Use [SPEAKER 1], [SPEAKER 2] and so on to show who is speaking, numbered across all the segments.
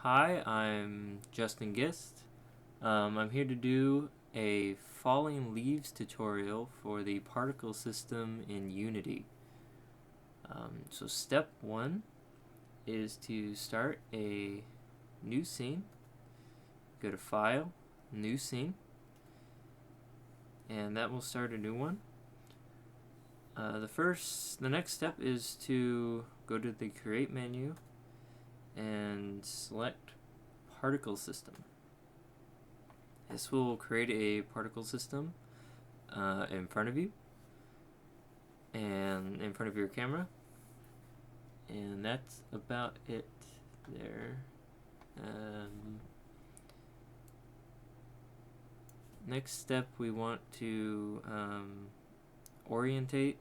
[SPEAKER 1] Hi, I'm Justin Gist. I'm here to do a falling leaves tutorial for the particle system in Unity. So step one is to start a new scene. Go to File, New Scene, and that will start a new one. The next step is to go to the Create menu and select Particle System. This will create a particle system in front of you and in front of your camera, and that's about it there. Next step, we want to reorientate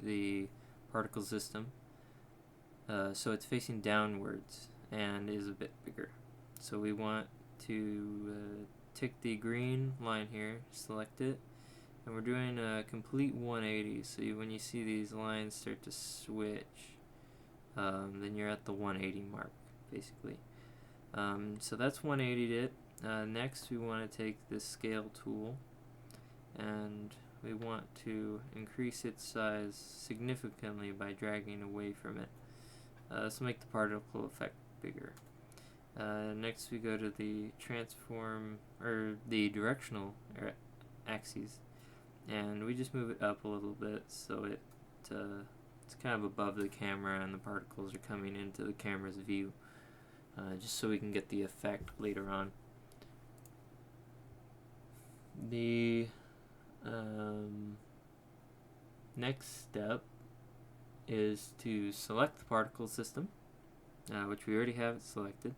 [SPEAKER 1] the particle system so it's facing downwards and is a bit bigger. So we want to tick the green line here, select it, and we're doing a complete 180. So when you see these lines start to switch, then you're at the 180 mark, basically. So that's 180'd it. Next, we want to take this scale tool, and we want to increase its size significantly by dragging away from it. This will make the particle effect bigger. Next, we go to the transform, or the directional axes, and we just move it up a little bit so it's kind of above the camera and the particles are coming into the camera's view, just so we can get the effect later on. The next step is to select the particle system, which we already have selected,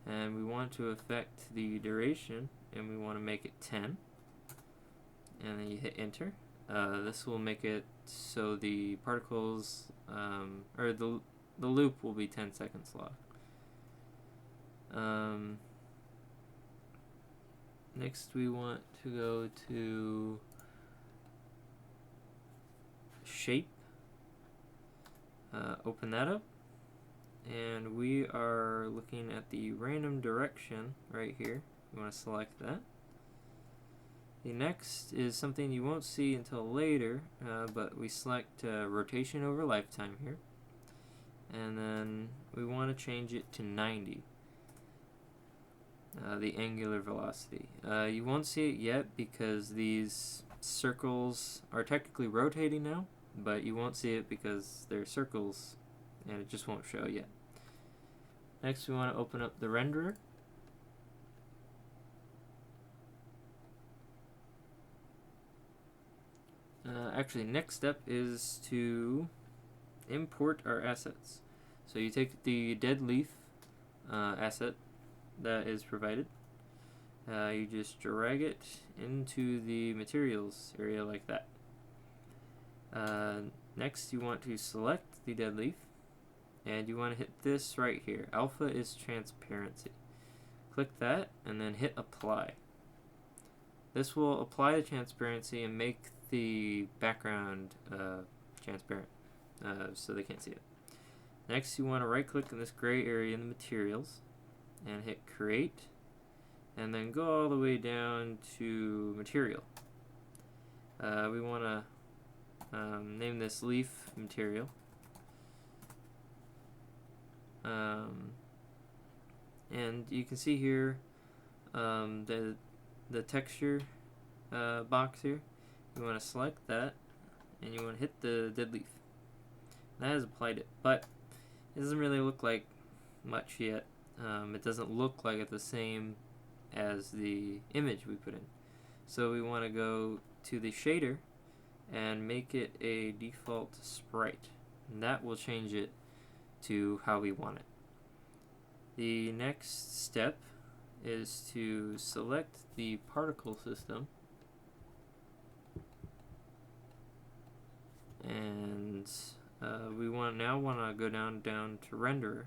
[SPEAKER 1] and we want to affect the duration, and we want to make it 10, and then you hit enter. This will make it so the particles, or the loop will be 10 seconds long. Next, we want to go to shape, open that up, and we are looking at the random direction right here. You want to select that. The next is something you won't see until later, but we select rotation over lifetime here, and then we want to change it to 90. The angular velocity. You won't see it yet because these circles are technically rotating now, but you won't see it because they're circles and it just won't show yet. Next, we want to open up the renderer. Actually, next step is to import our assets. So you take the dead leaf asset that is provided. You just drag it into the materials area like that. Next, you want to select the dead leaf, and you want to hit this right here. Alpha is transparency. Click that, and then hit apply. This will apply the transparency and make the background transparent, so they can't see it. Next, you want to right click in this gray area in the materials and hit create, and then go all the way down to material. We want to name this leaf material, and you can see here the texture box here. You want to select that, and you want to hit the dead leaf. That has applied it, but it doesn't really look like much yet. It doesn't look like it's the same as the image we put in. So we want to go to the shader and make it a default sprite. And that will change it to how we want it. The next step is to select the particle system, and we now want to go down to renderer,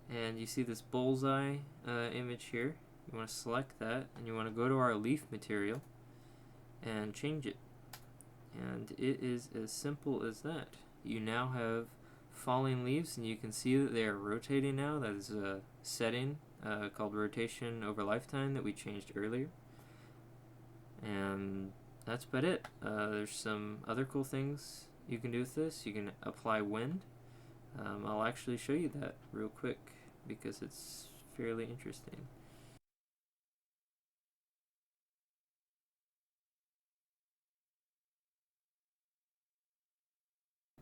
[SPEAKER 1] and you see this bullseye image here. You want to select that, and you want to go to our leaf material and change it, and it is as simple as that. You now have falling leaves, and you can see that they are rotating now. That is a setting called rotation over lifetime that we changed earlier. And that's about it. There's some other cool things you can do with this. You can apply wind. I'll actually show you that real quick because it's fairly interesting.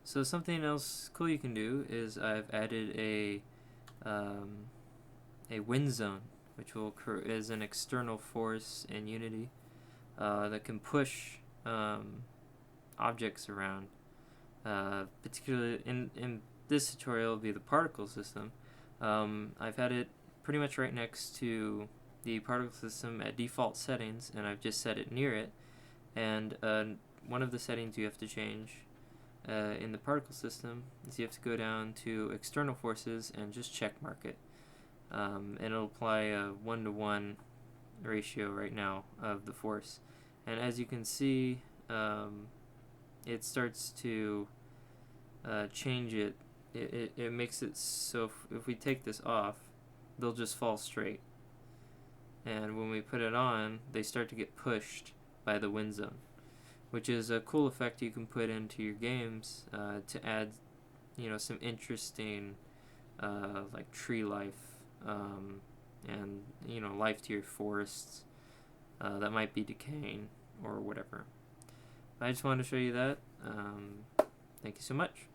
[SPEAKER 1] So something else cool you can do is I've added a wind zone, which is an external force in Unity that can push objects around. Particularly in this tutorial, will be the particle system. I've had it pretty much right next to the particle system at default settings, and I've just set it near it. And one of the settings you have to change in the particle system is you have to go down to external forces and just check mark it. And it'll apply a 1-to-1 ratio right now of the force. And as you can see, it starts to change it. It makes it so if we take this off, they'll just fall straight. And when we put it on, they start to get pushed by the wind zone, which is a cool effect you can put into your games to add, some interesting like tree life and life to your forests that might be decaying or whatever. I just wanted to show you that. Thank you so much.